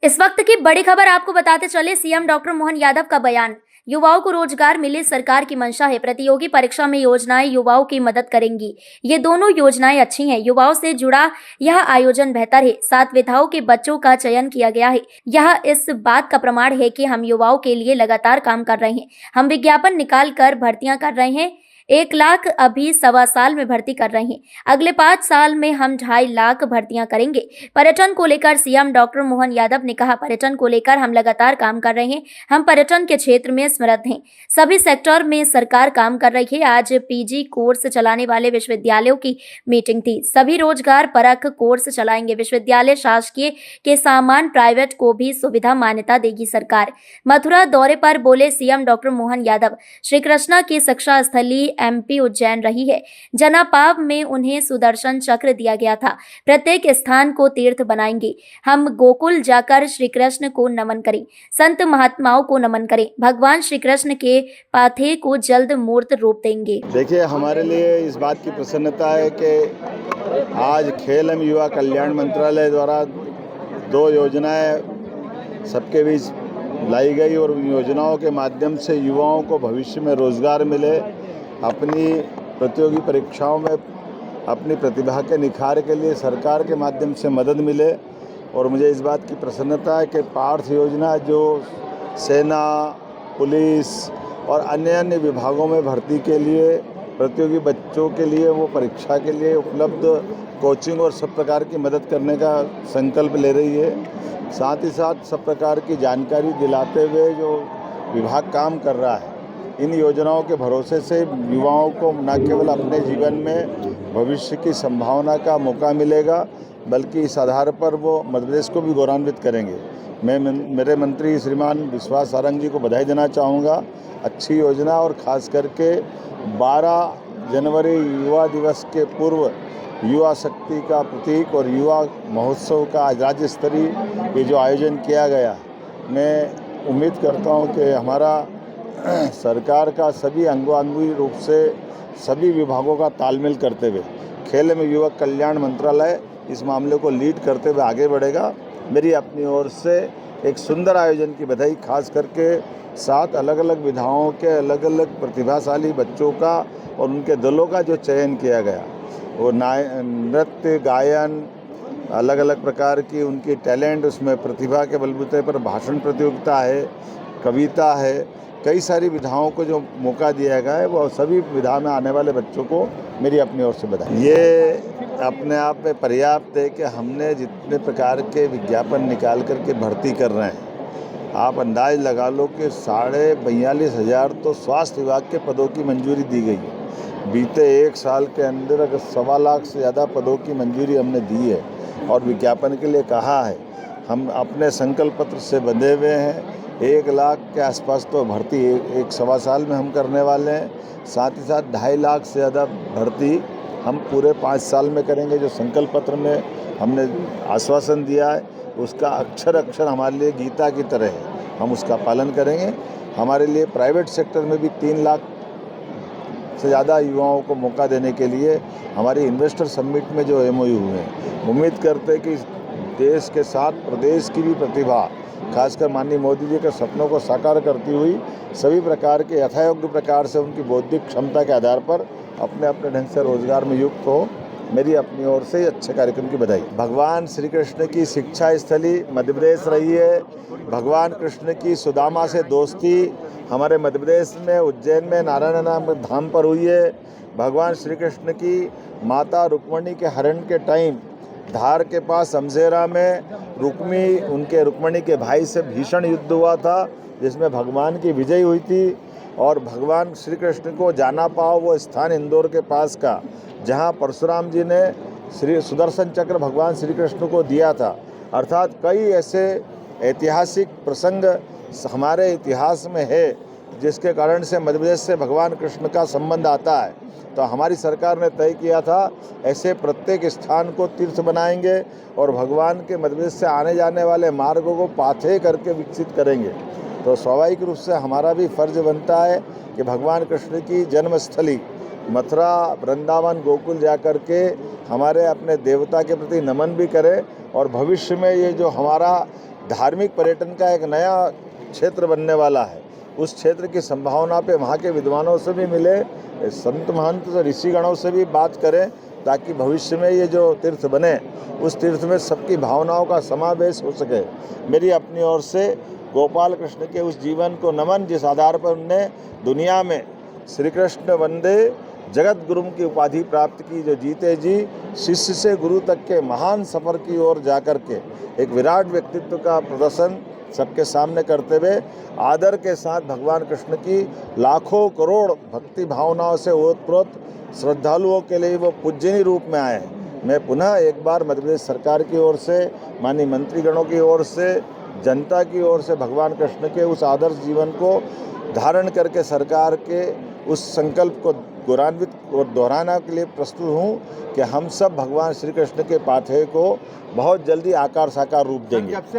इस वक्त की बड़ी खबर आपको बताते चले, सीएम डॉक्टर मोहन यादव का बयान। युवाओं को रोजगार मिले सरकार की मंशा है। प्रतियोगी परीक्षा में योजनाएं युवाओं की मदद करेंगी। ये दोनों योजनाएं अच्छी हैं। युवाओं से जुड़ा यह आयोजन बेहतर है। 7 विधाओं के बच्चों का चयन किया गया है। यह इस बात का प्रमाण है कि हम युवाओं के लिए लगातार काम कर रहे हैं। हम विज्ञापन निकाल कर भर्तियां कर रहे हैं। 1 लाख अभी 1.25 साल में भर्ती कर रहे हैं। अगले 5 साल में हम 2.5 लाख भर्तियां करेंगे। पर्यटन को लेकर सीएम डॉक्टर मोहन यादव ने कहा, पर्यटन को लेकर हम लगातार काम कर रहे हैं। हम पर्यटन के क्षेत्र में समृद्ध हैं। सभी सेक्टर में सरकार काम कर रही है। आज पीजी कोर्स चलाने वाले विश्वविद्यालयों की मीटिंग थी। सभी रोजगार परक कोर्स चलाएंगे। विश्वविद्यालय शासकीय के समान प्राइवेट को भी सुविधा मान्यता देगी सरकार। मथुरा दौरे पर बोले सीएम डॉक्टर मोहन यादव, श्री कृष्णा की शिक्षा स्थली एमपी उज्जैन रही है। जनापाव में उन्हें सुदर्शन चक्र दिया गया था। प्रत्येक स्थान को तीर्थ बनाएंगे। हम गोकुल जाकर श्री कृष्ण को नमन करें, संत महात्माओं को नमन करें। भगवान श्री कृष्ण के पाथे को जल्द मूर्त रूप देंगे। देखिए, हमारे लिए इस बात की प्रसन्नता है कि आज खेल एवं युवा कल्याण मंत्रालय द्वारा 2 योजनाएं सबके बीच लाई गई और उन योजनाओं के माध्यम से युवाओं को भविष्य में रोजगार मिले, अपनी प्रतियोगी परीक्षाओं में अपनी प्रतिभा के निखार के लिए सरकार के माध्यम से मदद मिले। और मुझे इस बात की प्रसन्नता है कि पार्थ योजना जो सेना, पुलिस और अन्य विभागों में भर्ती के लिए प्रतियोगी बच्चों के लिए वो परीक्षा के लिए उपलब्ध कोचिंग और सब प्रकार की मदद करने का संकल्प ले रही है। साथ ही साथ सब प्रकार की जानकारी दिलाते हुए जो विभाग काम कर रहा है, इन योजनाओं के भरोसे से युवाओं को न केवल अपने जीवन में भविष्य की संभावना का मौका मिलेगा, बल्कि इस आधार पर वो मध्य प्रदेश को भी गौरवान्वित करेंगे। मैं मेरे मंत्री श्रीमान विश्वास सारंग जी को बधाई देना चाहूँगा। अच्छी योजना, और ख़ास करके 12 जनवरी युवा दिवस के पूर्व युवा शक्ति का प्रतीक और युवा महोत्सव का आज राज्य स्तरीय ये जो आयोजन किया गया, मैं उम्मीद करता हूँ कि हमारा सरकार का सभी अंगों रूप से सभी विभागों का तालमेल करते हुए खेल एवं युवा कल्याण मंत्रालय इस मामले को लीड करते हुए आगे बढ़ेगा। मेरी अपनी ओर से एक सुंदर आयोजन की बधाई, खास करके 7 अलग अलग विधाओं के अलग अलग प्रतिभाशाली बच्चों का और उनके दलों का जो चयन किया गया, वो नृत्य, गायन, अलग अलग प्रकार की उनकी टैलेंट, उसमें प्रतिभा के बलबूते पर भाषण प्रतियोगिता है, कविता है, कई सारी विधाओं को जो मौका दिया गया है, वो सभी विधा में आने वाले बच्चों को मेरी अपनी ओर से बधाई। ये अपने आप में पर्याप्त है कि हमने जितने प्रकार के विज्ञापन निकाल करके भर्ती कर रहे हैं, आप अंदाज लगा लो कि 42,500 तो स्वास्थ्य विभाग के पदों की मंजूरी दी गई है। बीते 1 साल के अंदर अगर 1.25 लाख से ज़्यादा पदों की मंजूरी हमने दी है और विज्ञापन के लिए कहा है। हम अपने संकल्प पत्र से बंधे हुए हैं। 1 लाख के आसपास तो भर्ती 1-1.25 साल में हम करने वाले हैं। साथ ही साथ 2.5 लाख से ज़्यादा भर्ती हम पूरे 5 साल में करेंगे। जो संकल्प पत्र में हमने आश्वासन दिया है, उसका अक्षर अक्षर हमारे लिए गीता की तरह है, हम उसका पालन करेंगे। हमारे लिए प्राइवेट सेक्टर में भी 3 लाख से ज़्यादा युवाओं को मौका देने के लिए हमारी इन्वेस्टर समिट में जो MOU हुए हैं, उम्मीद करते हैं कि देश के साथ प्रदेश की भी प्रतिभा, खासकर माननीय मोदी जी के सपनों को साकार करती हुई सभी प्रकार के यथायोग्य प्रकार से उनकी बौद्धिक क्षमता के आधार पर अपने अपने ढंग से रोजगार में युक्त हो। मेरी अपनी ओर से अच्छे कार्यक्रम की बधाई। भगवान श्री कृष्ण की शिक्षा स्थली मध्य प्रदेश रही है। भगवान कृष्ण की सुदामा से दोस्ती हमारे मध्य प्रदेश में उज्जैन में नारायण नाम धाम पर हुई है। भगवान श्री कृष्ण की माता रुक्मणी के हरण के टाइम धार के पास समझेरा में रुक्मणी के भाई से भीषण युद्ध हुआ था, जिसमें भगवान की विजय हुई थी। और भगवान श्री कृष्ण को जाना पाओ वो स्थान इंदौर के पास का, जहां परशुराम जी ने श्री सुदर्शन चक्र भगवान श्री कृष्ण को दिया था। अर्थात कई ऐसे ऐतिहासिक प्रसंग हमारे इतिहास में है, जिसके कारण से मध्य प्रदेश से भगवान कृष्ण का संबंध आता है। तो हमारी सरकार ने तय किया था ऐसे प्रत्येक स्थान को तीर्थ बनाएंगे और भगवान के मध्य प्रदेश से आने जाने वाले मार्गों को पाथे करके विकसित करेंगे। तो स्वाभाविक रूप से हमारा भी फर्ज बनता है कि भगवान कृष्ण की जन्मस्थली मथुरा, वृंदावन, गोकुल जाकर के हमारे अपने देवता के प्रति नमन भी करें और भविष्य में ये जो हमारा धार्मिक पर्यटन का एक नया क्षेत्र बनने वाला है। उस क्षेत्र की संभावना पे वहाँ के विद्वानों से भी मिले, संत महंत ऋषिगणों से भी बात करें, ताकि भविष्य में ये जो तीर्थ बने उस तीर्थ में सबकी भावनाओं का समावेश हो सके। मेरी अपनी ओर से गोपाल कृष्ण के उस जीवन को नमन, जिस आधार पर उनने दुनिया में श्री कृष्ण वंदे जगत गुरु की उपाधि प्राप्त की, जो जीते जी शिष्य से गुरु तक के महान सफ़र की ओर जाकर के एक विराट व्यक्तित्व का प्रदर्शन सबके सामने करते हुए आदर के साथ भगवान कृष्ण की लाखों करोड़ भक्ति भावनाओं से ओतप्रोत श्रद्धालुओं के लिए वो पूजनीय रूप में आए हैं। मैं पुनः एक बार मध्य प्रदेश सरकार की ओर से, माननीय मंत्रीगणों की ओर से, जनता की ओर से भगवान कृष्ण के उस आदर्श जीवन को धारण करके सरकार के उस संकल्प को गौरवान्वित और दोहराने के लिए प्रस्तुत हूँ कि हम सब भगवान श्री कृष्ण के पाथेय को बहुत जल्दी आकार साकार रूप देंगे।